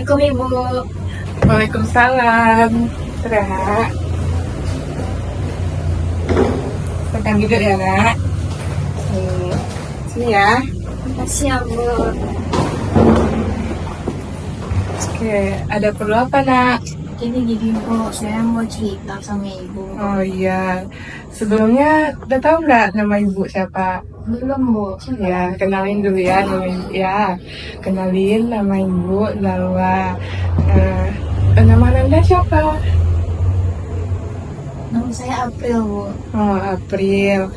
Assalamualaikum Ibu. Waalaikumsalam. Nak, silakan duduk ya, Nak. Sini ya. Makasih ya Bu. Oke, ada perlu apa, Nak? Jadi gini Bu, saya mau cerita sama Ibu. Oh iya. Sebelumnya udah tahu nggak nama Ibu siapa? Belum Bu. Ya, kenalin dulu ya nama Ibu. Ya, kenalin nama Ibu Lawa. Nama Anda siapa? Nama saya April Bu. Oh, April.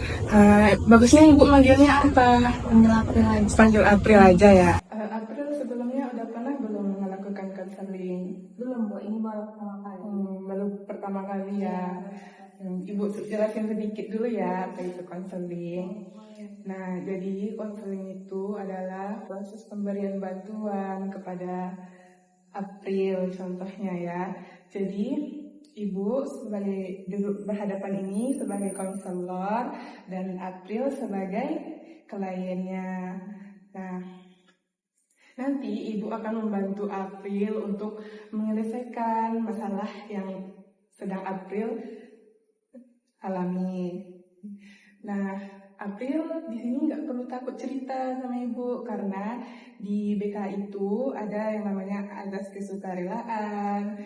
Bagusnya Ibu manggilnya apa? Panggil April aja. Panggil April aja ya. April sebelumnya udah pernah belum melakukan konseling? Belum Bu, ini baru pertama kali. Baru pertama kali ya. Ibu jelasin sedikit dulu ya apa itu konseling. Nah, jadi konseling itu adalah proses pemberian bantuan kepada April contohnya ya. Jadi Ibu sebagai duduk berhadapan ini sebagai konselor dan April sebagai kliennya. Nah, nanti Ibu akan membantu April untuk menyelesaikan masalah yang sedang April alami. Nah, April di sini nggak perlu takut cerita sama Ibu karena di BK itu ada yang namanya azas kesukarelaan,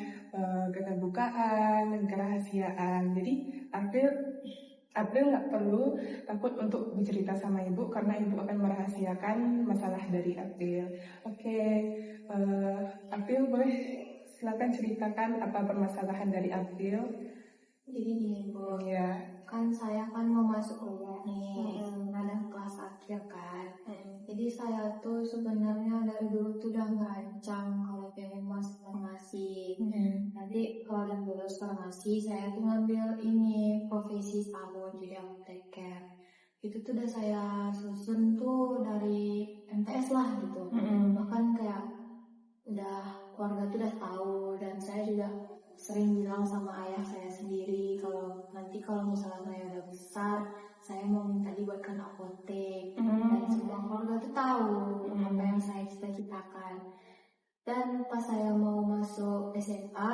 keterbukaan, dan kerahasiaan. Jadi April nggak perlu takut untuk bercerita sama Ibu karena Ibu akan merahasiakan masalah dari April. Oke, April boleh silakan ceritakan apa permasalahan dari April. Jadi gini Bu, Ya. kan saya kan mau masuk kuliah nih, ada kelas akhir kan. Jadi saya tuh sebenarnya dari dulu tuh udah ngerancang kalau pengen masuk farmasi. Nanti kalau udah lulus farmasi, saya tuh ngambil ini profesi salon jadi apoteker. Itu tuh udah saya susun tuh dari MTS lah gitu. Bahkan kayak udah keluarga tuh udah tahu dan saya juga sering bilang sama ayah saya sendiri kalau nanti kalau misalnya saya udah besar saya mau minta dibuatkan apotek dan semua keluarga tuh tahu apa yang saya cita-citakan. Dan pas saya mau masuk SMA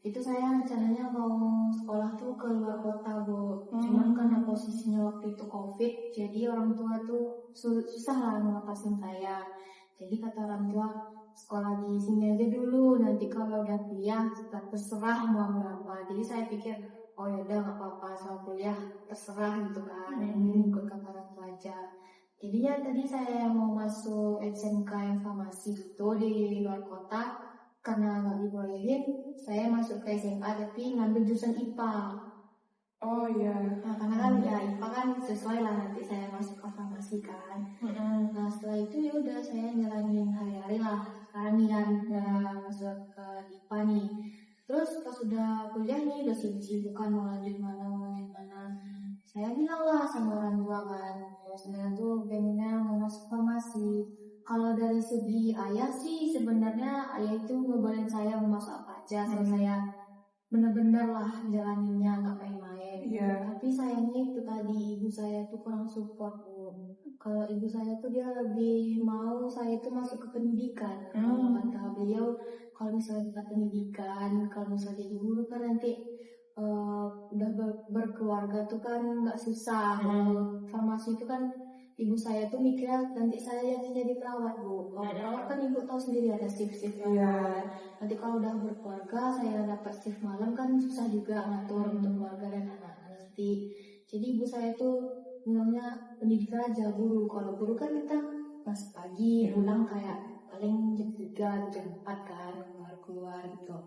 itu saya rencananya mau sekolah tuh ke luar kota Bu. Cuman karena posisinya waktu itu COVID jadi orang tua tuh susah lah ngelepasin saya. Jadi kata orang tua sekolah di sini aja dulu, nanti kalau udah kuliah terserah mau berapa. Jadi saya pikir oh ya udah nggak apa-apa soal kuliah terserah gitu kan, ini ikut kata orang tua aja. Jadinya tadi saya mau masuk SMK yang farmasi itu di luar kota karena nggak dibolehin, saya masuk ke SMA tapi ngambil jurusan IPA. Oh iya. Nah, karena kan ya IPA kan sesuai lah nanti saya masuk ke farmasi kan. Nah setelah itu ya udah saya jalanin hari-hari lah. Sekarang nih kan udah masuk ke IPA nih. Terus pas udah kuliah nih udah sibuk-sibukan mau lanjut mana. Saya bilang lah sama orang tua kan, saya tuh pengennya mau masuk farmasi. Kalau dari segi ayah sih sebenarnya ayah itu ngebolehin saya mau masuk apa aja. Saya bener-bener lah jalaninnya nggak main-main. Tapi sayangnya itu tadi ibu saya tuh kurang support Bu. Kalau ibu saya tuh dia lebih mau saya tuh masuk ke pendidikan. Kata beliau kalau misalnya kita pendidikan, kalau misalnya jadi guru kan nanti udah berkeluarga tuh kan nggak susah. Kalau farmasi itu kan ibu saya tuh mikirnya nanti saya yang jadi perawat Bu. Kalau perawat kan ibu tahu sendiri ada shift-shift kan. Nanti kalau udah berkeluarga saya dapat shift malam kan susah juga ngatur untuk keluarga dan anak nanti. Jadi ibu saya tuh bilangnya pendidikan aja guru. Kalau guru kan kita masuk pagi pulang kayak paling jam 3 jam 4 kan keluar gitu.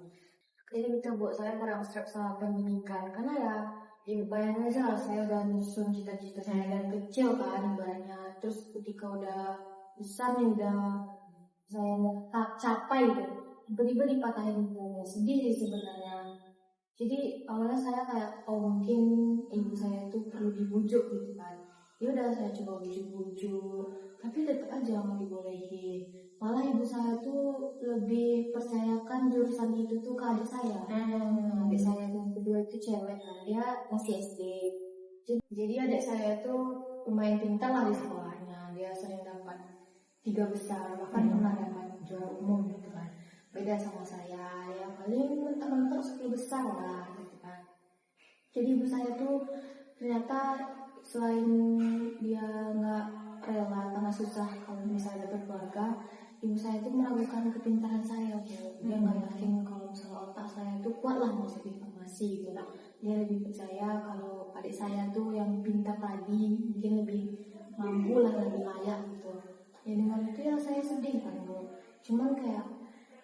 Jadi gitu Bu, saya kurang strap sama pendidikan karena ya bayangin aja lah saya udah nyusun cita-cita saya dari kecil kan ibaratnya. Terus ketika udah besar nih udah saya capai gitu, tiba-tiba dipatahin gitu, sedih sih sebenarnya. Jadi awalnya saya kayak mungkin ibu saya tuh perlu dibujuk gitu kan. Ya udah saya coba bujuk-bujuk, tapi tetap aja mau dibolehin. Malah ibu saya tuh lebih percayakan jurusan itu tuh ke adik saya. Adik saya yang kedua itu cewek kan, dia masih SD. Jadi adik saya tuh lumayan pintar lah di sekolahnya. Dia sering dapat 3 besar, bahkan pernah dapat juara umum gitu kan. beda sama saya, ya paling mentok-mentok 10 besar lah gitu kan. Jadi ibu saya tuh ternyata selain dia nggak rela karena susah kalau misalnya berkeluarga, ibu saya tuh meragukan kepintaran saya Bu. Dia nggak yakin kalau misalnya otak saya tuh kuat lah masuk di farmasi gitu. Dia lebih percaya kalau adik saya tuh yang pintar tadi mungkin lebih mampu lah, lebih layak gitu. Ya dengan itu ya saya sedih kan Bu. Cuman kayak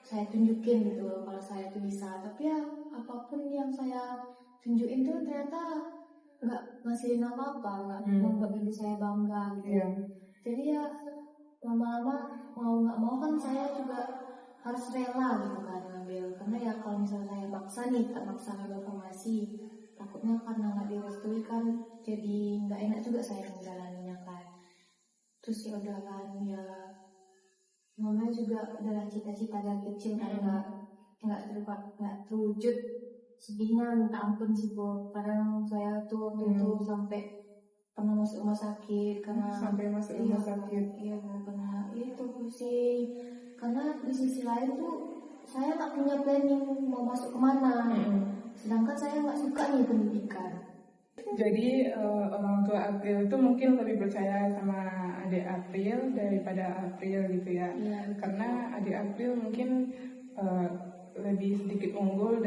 saya tunjukin gitu kalau saya tuh bisa, tapi ya apapun yang saya tunjukin tuh ternyata nggak ngasihin apa-apa, nggak membuat ibu saya bangga gitu. Jadi ya lama-lama mau nggak mau kan saya juga harus rela gitu kan ngambil, karena ya kalau misalnya saya maksa nih, tak maksa ngambil farmasi, takutnya karena nggak direstui kan jadi nggak enak juga saya menjalaninya kan. Terus ya udah kan, ya namanya juga adalah cita-cita dari kecil kan nggak terwujud. Sedihnya minta ampun sih Bu. Kadang saya tuh waktu itu sampai pernah masuk rumah sakit karena rumah sakit. Iya Bu, pernah itu pusing. Karena di sisi lain tuh saya tak punya planning mau masuk kemana. Sedangkan saya nggak suka nih pendidikan. Jadi orang tua April itu mungkin lebih percaya sama adik April daripada April gitu ya. Karena adik April mungkin lebih sedikit unggul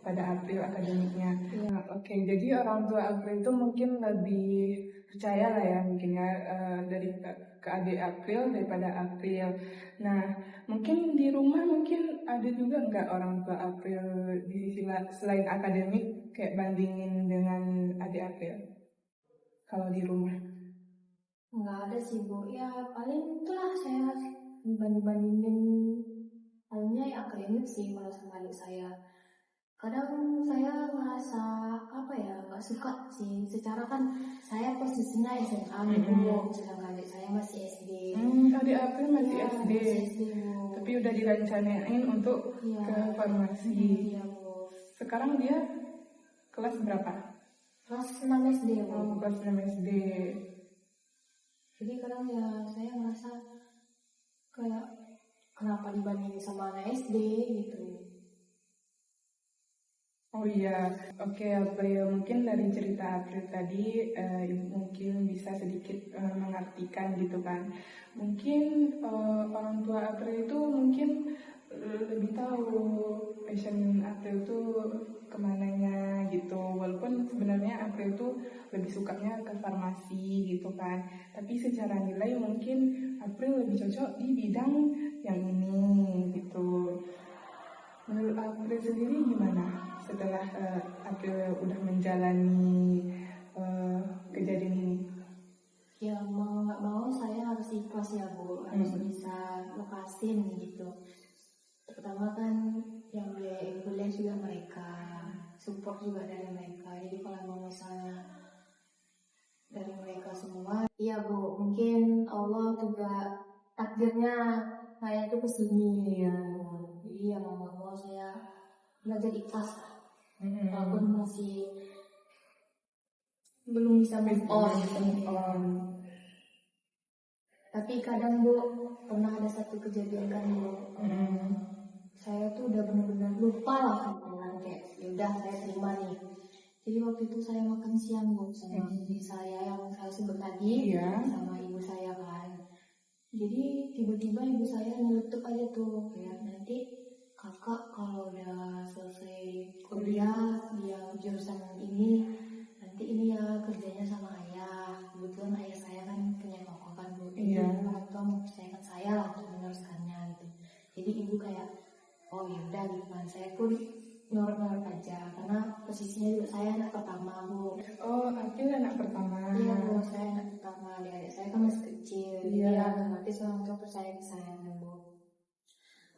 pada April akademiknya. Oke, jadi orang tua April itu mungkin lebih percaya lah ya mungkin ya dari ke adik April daripada April. Nah, mungkin di rumah mungkin ada juga nggak orang tua April di sisi selain akademik kayak bandingin dengan adik April kalau di rumah? Nggak ada sih Bu, ya paling itulah saya banding-bandingin halnya ya akademik sih malah sama adik saya. Kadang saya merasa apa ya, nggak suka sih. Secara kan saya posisinya SMA nih Bu, sedangkan adik saya masih SD. Adik April masih SD. Tapi udah direncanain untuk ke farmasi. Iya Bu. Sekarang dia kelas berapa? Kelas 6 SD Bu. Kelas 6 SD. Jadi kadang ya saya merasa kayak kenapa dibandingin sama anak SD gitu. Oh iya, oke April, mungkin dari cerita April tadi mungkin bisa sedikit mengartikan gitu kan. Mungkin orang tua April itu mungkin lebih tahu passion April itu kemananya gitu. Walaupun sebenarnya April itu lebih sukanya ke farmasi gitu kan. Tapi secara nilai mungkin April lebih cocok di bidang yang ini gitu. Menurut April sendiri gimana setelah April udah menjalani kejadian ini? Ya mau nggak mau saya harus ikhlas ya Bu, harus bisa lepasin gitu. Pertama kan yang biayain kuliah juga mereka, support juga dari mereka. Jadi kalau mau misalnya dari mereka semua, iya Bu, mungkin Allah juga takdirnya saya tuh kesini ya. Jadi ya mau nggak mau saya belajar ikhlas. Walaupun masih belum bisa move on. Tapi kadang Bu, pernah ada satu kejadian kan Bu, saya tuh udah benar-benar lupa lah kan, kayak yaudah saya terima nih. Jadi waktu itu saya makan siang Bu sama ibu saya yang saya sebut tadi, sama ibu saya kan. Jadi tiba-tiba ibu saya nyeletuk aja tuh, kayak nanti kakak kalau udah selesai kuliah dia jurusan ini, nanti ini ya kerjanya sama ayah. Kebetulan ayah saya kan punya toko kan Bu, jadi orang tua mempercayakan saya lah untuk meneruskannya gitu. Jadi ibu kayak oh yaudah gitu kan, saya pun nurut-nurut aja karena posisinya juga saya anak pertama Bu. Oh, April anak pertama. Iya Bu, saya anak pertama, adik saya kan masih kecil. Iya, otomatis orang tua percaya ke saya kan Bu.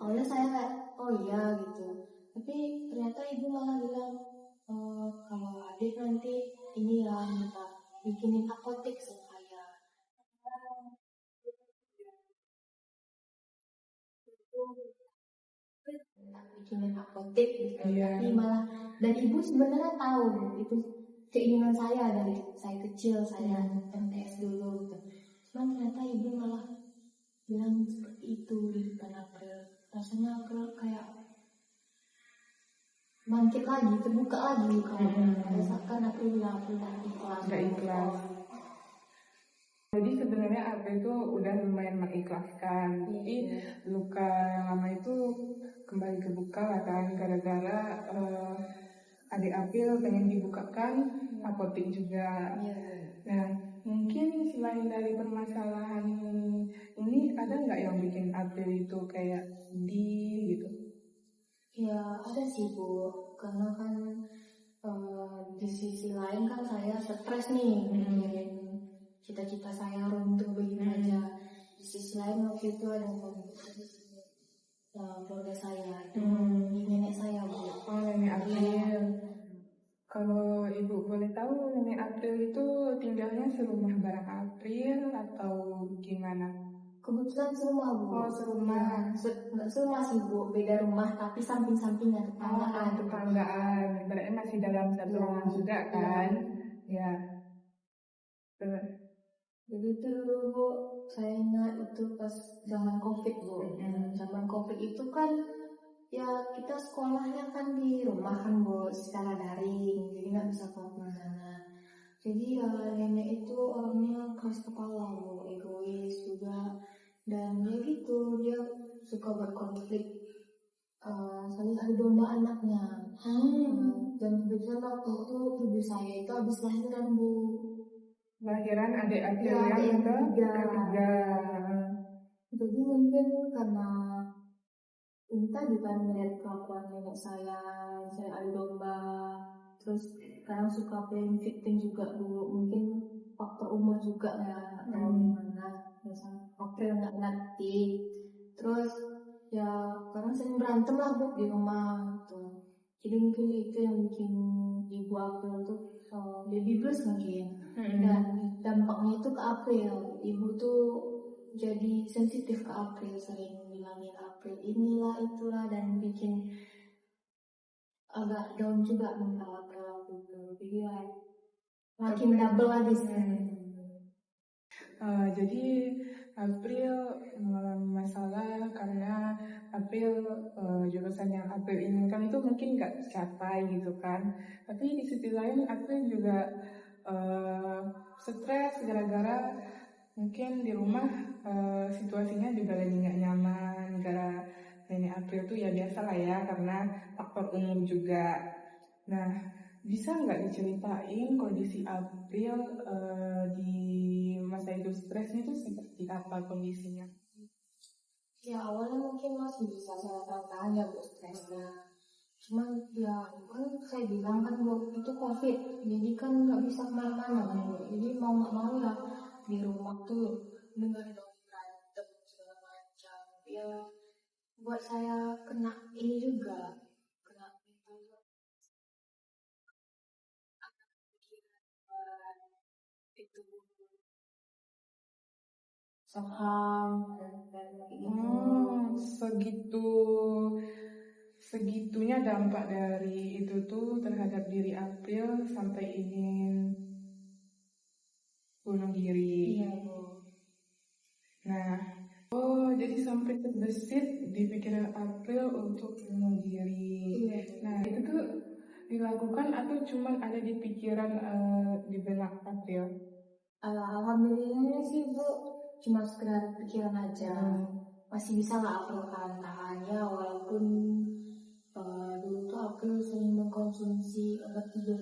Awalnya saya kayak oh iya gitu, tapi ternyata ibu malah bilang kalau adik nanti ini ya minta bikinin apotek sama saya. Bikinin apotek gitu. Tapi malah dan ibu sebenarnya tahu itu keinginan saya dari saya kecil, saya MTS dulu gitu. Cuman ternyata ibu malah bilang seperti itu di depan April. rasanya kayak bangkit lagi, terbuka lagi kalau misalkan aku bilang aku udah ikhlas. Udah ikhlas. Jadi sebenarnya April itu udah lumayan mengikhlaskan. Jadi luka yang lama itu kembali kebuka lah kan, gara-gara adik April pengen dibukakan apotek juga. Nah, mungkin selain dari permasalahan ini, ada nggak yang bikin April itu kayak sedih gitu? Ya ada sih Bu, karena kan di sisi lain kan saya stres nih, mikirin cita-cita saya runtuh begitu aja. Di sisi lain waktu itu ada keluarga saya, nenek saya Bu. Oh, nenek April. Kalau ibu boleh tahu, nenek April itu tinggalnya serumah bareng April atau gimana? Kebetulan serumah Bu. Oh, serumah. Nggak serumah sih Bu, beda rumah tapi samping-sampingnya tetanggaan. Tetanggaan, berarti masih dalam satu rumah juga kan? Ya. Jadi itu dulu Bu, saya ingat itu pas zaman COVID Bu. Zaman COVID itu kan ya kita sekolahnya kan di rumah kan Bu, secara daring, jadi nggak bisa kemana-mana. Jadi ya nenek itu orangnya keras kepala Bu, egois juga, dan ya gitu dia suka berkonflik, saling adu domba anaknya. Dan kebetulan waktu itu ibu saya itu habis lahiran Bu. Lahiran adik April Ya, yang ketiga. Jadi mungkin karena entah bukan melihat kelakuan nenek saya adu domba, terus sekarang suka playing victim juga Bu, mungkin faktor umur juga ya, atau gimana, misalnya April nggak ngerti, terus ya sekarang sering berantem lah Bu di rumah gitu. Jadi mungkin itu yang bikin ibu April tuh baby blues mungkin. Dan dampaknya itu ke April, ibu tuh jadi sensitif ke April, sering bilangin April inilah itulah, dan bikin agak down juga mental April gitu. Jadi ya makin double lagi sekarang. Jadi April mengalami masalah karena April jurusan yang April inginkan itu mungkin nggak tercapai gitu kan. Tapi di sisi lain April juga stres gara-gara mungkin di rumah situasinya juga lagi nggak nyaman, gara nenek April tuh ya biasa lah ya karena faktor umur juga. Nah, bisa nggak diceritain kondisi April di masa itu stresnya itu seperti apa kondisinya? Ya awalnya mungkin masih bisa saya tahan ya Bu stresnya. Cuman ya kan saya bilang kan waktu itu COVID, jadi kan nggak bisa kemana-mana kan. Jadi mau nggak mau ya di rumah tuh dengerin orang berantem segala macam. Ya buat saya kena ini juga, kena mental itu saham dan Segitu segitunya dampak dari itu tuh terhadap diri April sampai ingin bunuh diri. Iya Bu. Nah, jadi sampai terbesit di pikiran April untuk bunuh diri. Iya. Nah, itu tuh dilakukan atau cuma ada di pikiran di benak April? Alhamdulillahnya sih Bu, cuma sekedar pikiran aja. Masih bisa lah April tahan ya, walaupun dulu tuh April sering mengkonsumsi obat tidur.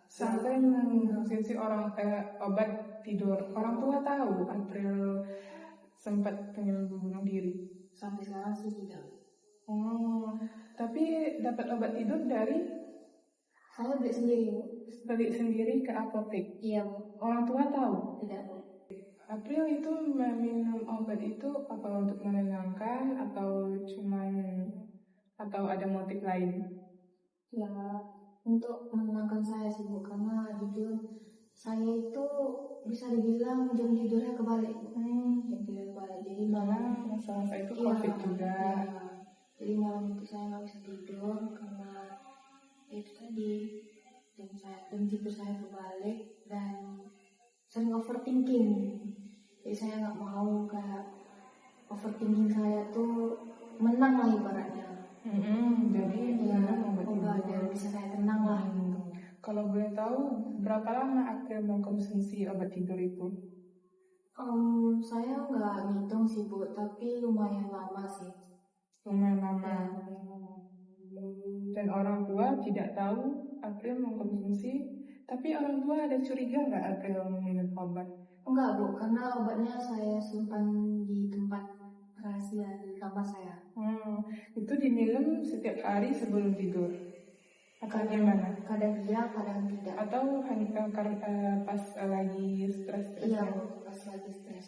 Sampai mengkonsumsi obat tidur. Orang tua tahu April sempat pengen bunuh diri. Sampai sekarang sih tidak. Tapi dapat obat tidur dari? Saya beli sendiri Bu. Beli sendiri ke apotek. Iya Bu. Orang tua tahu? Tidak Bu. April itu meminum obat itu apa untuk menenangkan atau ada motif lain? Ya untuk menenangkan saya sih Bu, karena jujur saya itu bisa dibilang jam tidurnya kebalik. Jam tidur kebalik. Jadi malam masalah saya itu COVID juga. Ya. Jadi malam itu saya nggak bisa tidur karena itu tadi jam tidur saya kebalik dan sering overthinking. Jadi saya nggak mau kayak overthinking saya tuh menang lah ibaratnya. Jadi ya obat yang bisa saya tenang lah. Kalau boleh tahu berapa lama April mengkonsumsi obat tidur itu? Saya nggak ngitung sih Bu, tapi lumayan lama sih. Lumayan lama. Dan orang tua tidak tahu April mengkonsumsi, tapi orang tua ada curiga nggak April minum obat? Enggak Bu, karena obatnya saya simpan di tempat rahasia di kamar saya. Itu diminum setiap hari sebelum tidur? Atau gimana? Kadang iya, kadang tidak. Atau hanya pas lagi stres-stresnya? Iya Bu, pas lagi stres.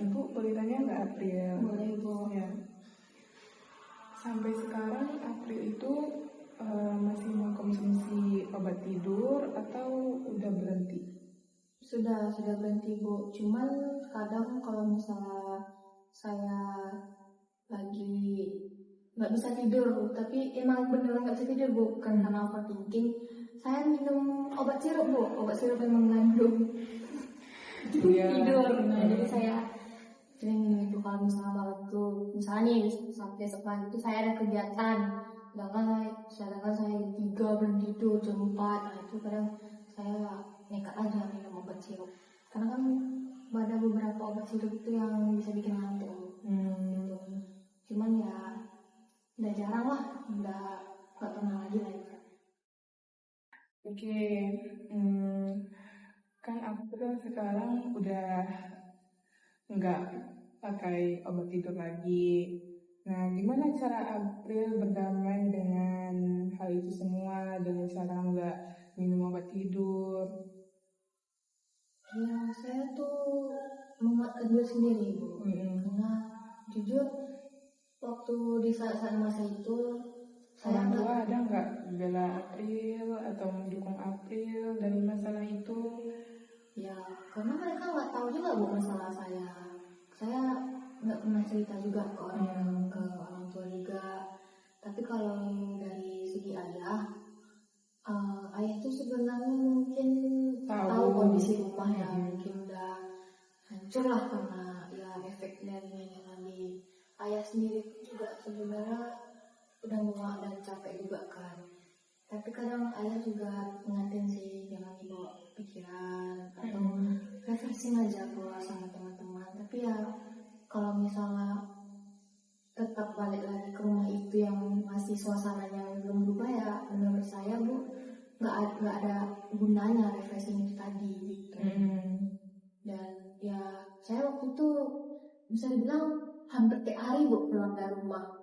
Ibu boleh tanya nggak April? Boleh Bu. Ya. Sampai sekarang April itu masih mengkonsumsi obat tidur atau udah berhenti? Sudah berhenti Bu. Cuman kadang kalau misalnya saya lagi nggak bisa tidur, tapi emang beneran nggak bisa tidur Bu, bukan karena overthinking, saya minum obat sirup Bu. Obat sirup yang mengandung tidur. Nah, jadi saya sering minum itu kalau misalnya malam tuh, misalnya nih sampai sekarang itu saya ada kegiatan, sedangkan saya jam 3 belum tidur, jam 4, nah itu kadang saya nekat aja minum obat sirup, karena kan ada beberapa obat sirup itu yang bisa bikin ngantuk. Gitu. Cuman ya udah jarang lah, udah gak pernah lagi lah. Oke. Kan aku kan sekarang udah nggak pakai obat tidur lagi. Nah, gimana cara April berdamai dengan hal itu semua dengan cara nggak minum obat tidur? Ya, saya tuh menguatkan diri sendiri Bu. Karena jujur waktu di saat-saat masa itu orang tua ada nggak bela April atau mendukung April dari masalah itu? Ya, karena mereka nggak tahu juga Bu masalah saya. Saya nggak pernah cerita juga ke orang tua juga. Tapi kalau dari segi ayah itu sebenarnya mungkin tahu kondisi rumah ya, mungkin udah hancur lah karena ya efek dari lagi. Ayah sendiri juga sebenarnya udah muak dan capek juga kan. Tapi kadang ayah juga ngingetin sih, jangan dibawa pikiran atau refreshing aja keluar sama teman-teman. Tapi ya kalau misalnya tetap balik lagi ke rumah itu yang masih suasananya belum berubah, ya menurut saya Bu nggak ada gunanya refreshing itu tadi gitu. Dan ya saya waktu itu bisa dibilang hampir tiap hari Bu pulang dari rumah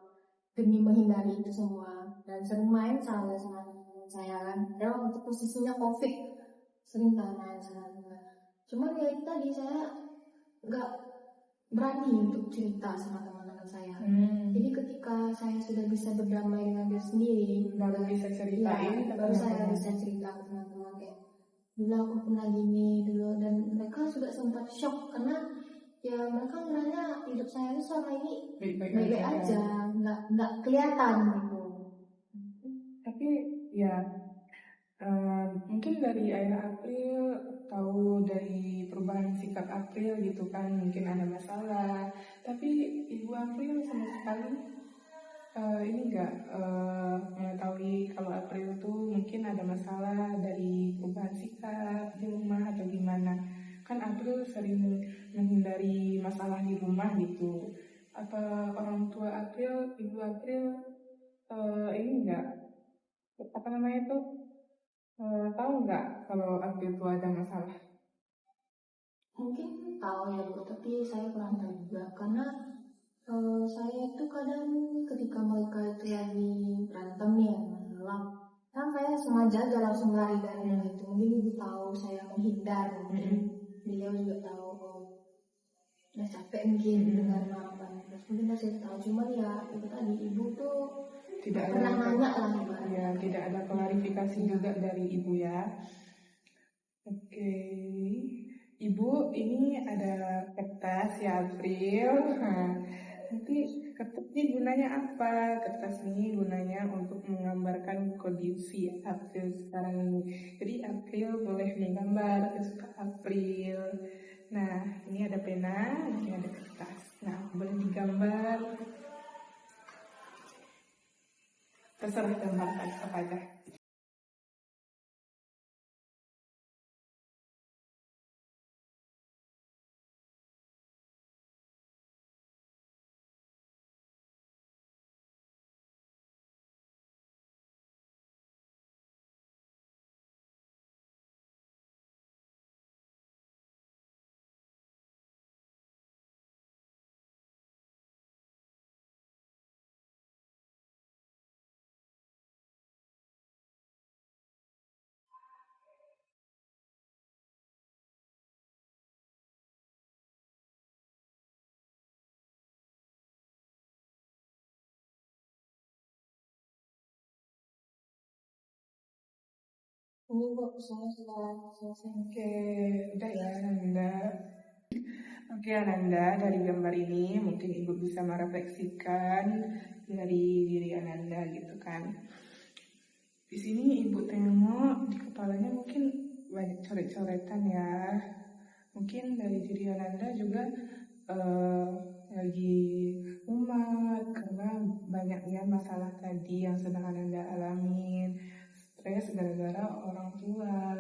demi menghindari itu semua, dan sering main sama saya kan. Dan waktu itu posisinya COVID, sering main sama. Cuman ya itu tadi, saya nggak berani untuk cerita sama teman-teman saya. Jadi ketika saya sudah bisa berdamai dengan diri sendiri, baru bisa ceritain, baru saya bisa cerita ke teman-teman kayak dulu aku pernah gini dulu, dan mereka juga sempat shock karena ya mereka ngeranya hidup saya itu selama ini baik-baik aja, nggak kelihatan gitu. Tapi ya mungkin dari ayah April tahu dari perubahan sikap April gitu kan, mungkin ada masalah, tapi ibu April sama sekali ini enggak mengetahui kalau April tuh mungkin ada masalah dari perubahan sikap di rumah atau gimana. Kan April sering menghindari masalah di rumah gitu. Apa orang tua April, ibu April ini enggak, apa namanya tuh, tahu nggak kalau April itu ada masalah? Mungkin tahu ya Bu, tapi saya kurang tahu juga karena saya itu kadang ketika mereka itu lagi berantem nih ya masalah, kan saya sengaja aja langsung lari dari itu. Mungkin ibu tahu saya menghindar, mungkin beliau juga tahu udah capek mungkin dengan marah-marah. Terus mungkin saya tahu, cuman ya itu tadi ibu tuh tidak pernah nanya lah ya, tidak ada klarifikasi juga dari ibu ya. Oke. Ibu, ini ada kertas ya April. Nanti kertas ini gunanya apa? Kertas ini gunanya untuk menggambarkan kondisi April sekarang ini. Jadi April boleh menggambar kesukaan April. Nah, ini ada pena, ini ada kertas. Nah, boleh digambar. Terserah gambar apa aja. Ini kok saya sudah selesai. Oke, udah ya Ananda. Oke Ananda, dari gambar ini mungkin Ibu bisa merefleksikan dari diri Ananda gitu kan. Di sini Ibu tengok di kepalanya mungkin banyak coret-coretan ya. Mungkin dari diri Ananda juga lagi umat karena banyaknya masalah tadi yang sedang Ananda alamin. Stres gara-gara orang tua.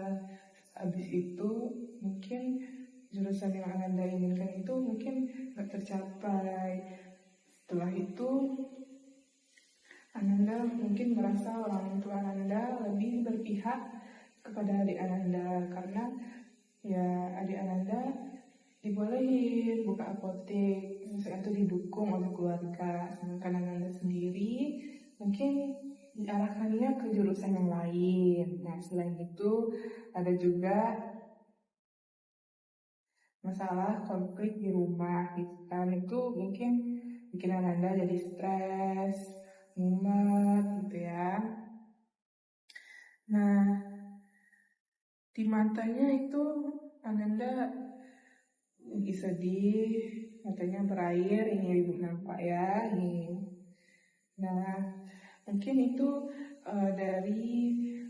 Habis itu mungkin jurusan yang Ananda inginkan itu mungkin gak tercapai. Setelah itu Ananda mungkin merasa orang tua Ananda lebih berpihak kepada adik Ananda karena ya adik Ananda dibolehin buka apotek, misalnya itu didukung oleh keluarga, sedangkan Ananda sendiri mungkin diarahkannya ke jurusan yang lain. Nah, selain itu ada juga masalah konflik di rumah gitu kan, itu mungkin bikin Ananda jadi stres, mumet gitu ya. Nah, di matanya itu Ananda lagi sedih, matanya berair, ini Ibu nampak ya, ini. Nah, mungkin itu dari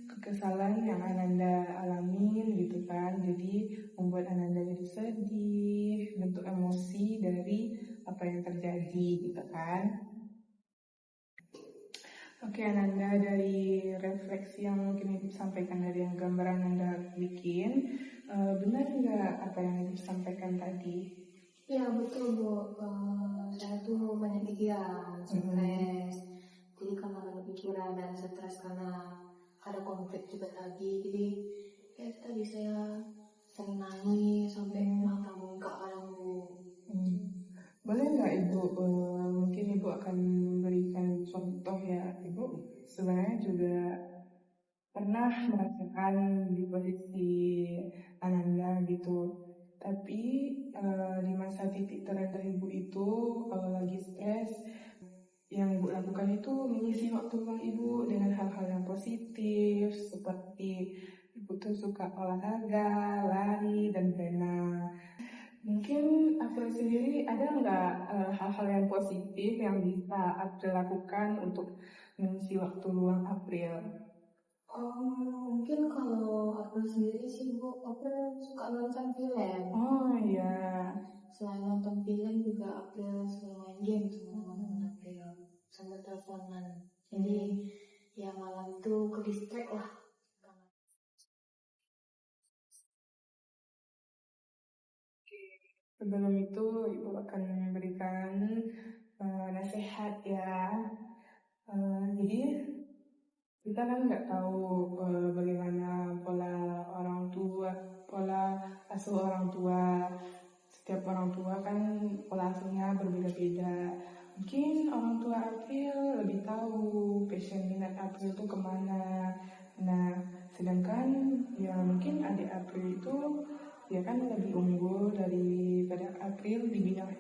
kekesalan yang Ananda alamin gitu kan, jadi membuat Ananda jadi sedih, bentuk emosi dari apa yang terjadi gitu kan. Oke Ananda, dari refleksi yang mungkin Ibu sampaikan dari yang gambar Ananda bikin, benar nggak apa yang Ibu sampaikan tadi? Ya betul Bu, saya tuh banyak pikiran, stres. Jadi karena banyak pikiran dan stres karena ada konflik juga tadi, jadi ya tadi saya sering nangis sampai mata bengkak kadang Bu. Boleh nggak Ibu, mungkin Ibu akan memberikan contoh ya. Ibu sebenarnya juga pernah merasakan di posisi Ananda gitu. Tapi di masa titik terendah Ibu itu lagi stres, yang Ibu lakukan itu mengisi waktu luang Ibu dengan hal-hal yang positif seperti Ibu tuh suka olahraga, lari, dan berenang. Mungkin April sendiri ada nggak hal-hal yang positif yang bisa April lakukan untuk mengisi waktu luang April? Mungkin kalau aku sendiri sih Bu, aku suka nonton film. Oh iya. Selain nonton film juga April sering main game sama teman April, sambil teleponan. Jadi ya malam tuh ke distract lah. Sebelum itu Ibu akan memberikan nasihat ya. Jadi kita kan nggak tahu bagaimana pola asuh orang tua. Setiap orang tua kan pola asuhnya berbeda-beda. Mungkin orang tua April lebih tahu passion minat April itu kemana. Nah, sedangkan ya mungkin adik April itu ya kan lebih unggul daripada April di bidang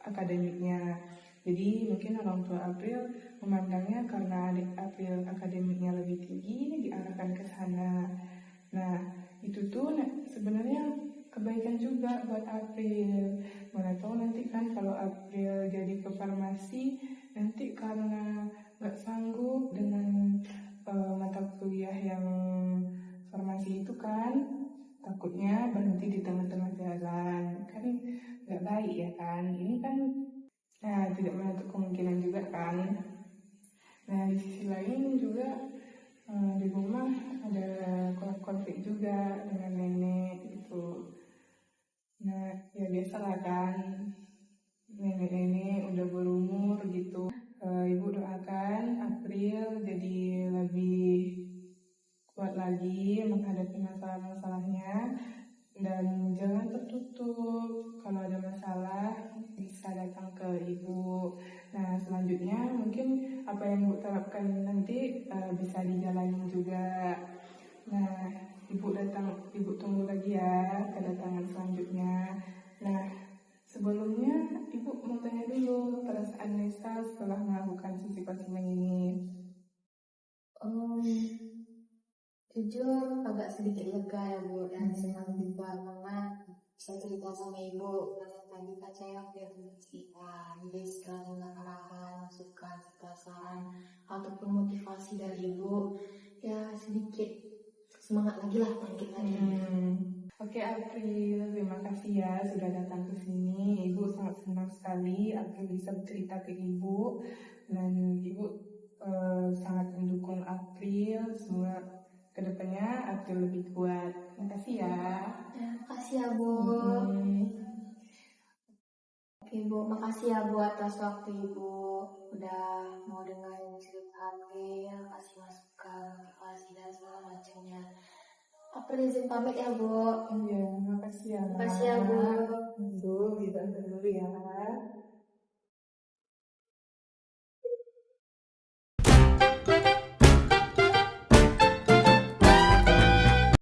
akademiknya. Jadi mungkin orang tua April memandangnya karena adik April akademiknya lebih tinggi, diarahkan ke sana. Nah, itu tuh sebenarnya kebaikan juga buat April. Mana tahu nanti kan kalau April jadi ke farmasi, nanti karena nggak sanggup dengan mata kuliah yang farmasi itu kan, takutnya berhenti di tengah-tengah jalan. di sisi lain juga di rumah ada konflik juga dengan nenek gitu. Nah, ya biasalah kan, nenek-nenek udah berumur gitu. Ibu doakan April jadi lebih kuat lagi menghadapi masalah-masalahnya, dan jangan tertutup. Kalau ada masalah bisa datang ke ibu. Nah, selanjutnya mungkin apa yang ibu terapkan nanti bisa dijalani juga. Nah, ibu tunggu lagi ya kedatangan selanjutnya. Nah, sebelumnya ibu mau tanya dulu perasaan Nesta setelah melakukan sisi konseling ini. Jujur agak sedikit lega ya Bu, dan senang juga karena bisa cerita sama Ibu. Karena tadi kan saya hampir cerita, jadi setelah dengar arahan, masukan, perasaan ataupun motivasi dari Ibu, ya sedikit semangat lagi lah, bangkit lagi. Oke April, terima kasih ya sudah datang ke sini. Ibu sangat senang sekali April bisa bercerita ke Ibu, dan Ibu sangat mendukung April. Semoga kedepannya April lebih kuat. Terima kasih ya. Terima kasih ya Bu. Oke Bu, makasih ya Bu atas waktu Ibu udah mau dengerin cerita April, kasih masukan, motivasi dan segala macamnya. April izin pamit ya Bu. Iya, makasih ya. Makasih ya Bu. Dulu, gitu dulu ya.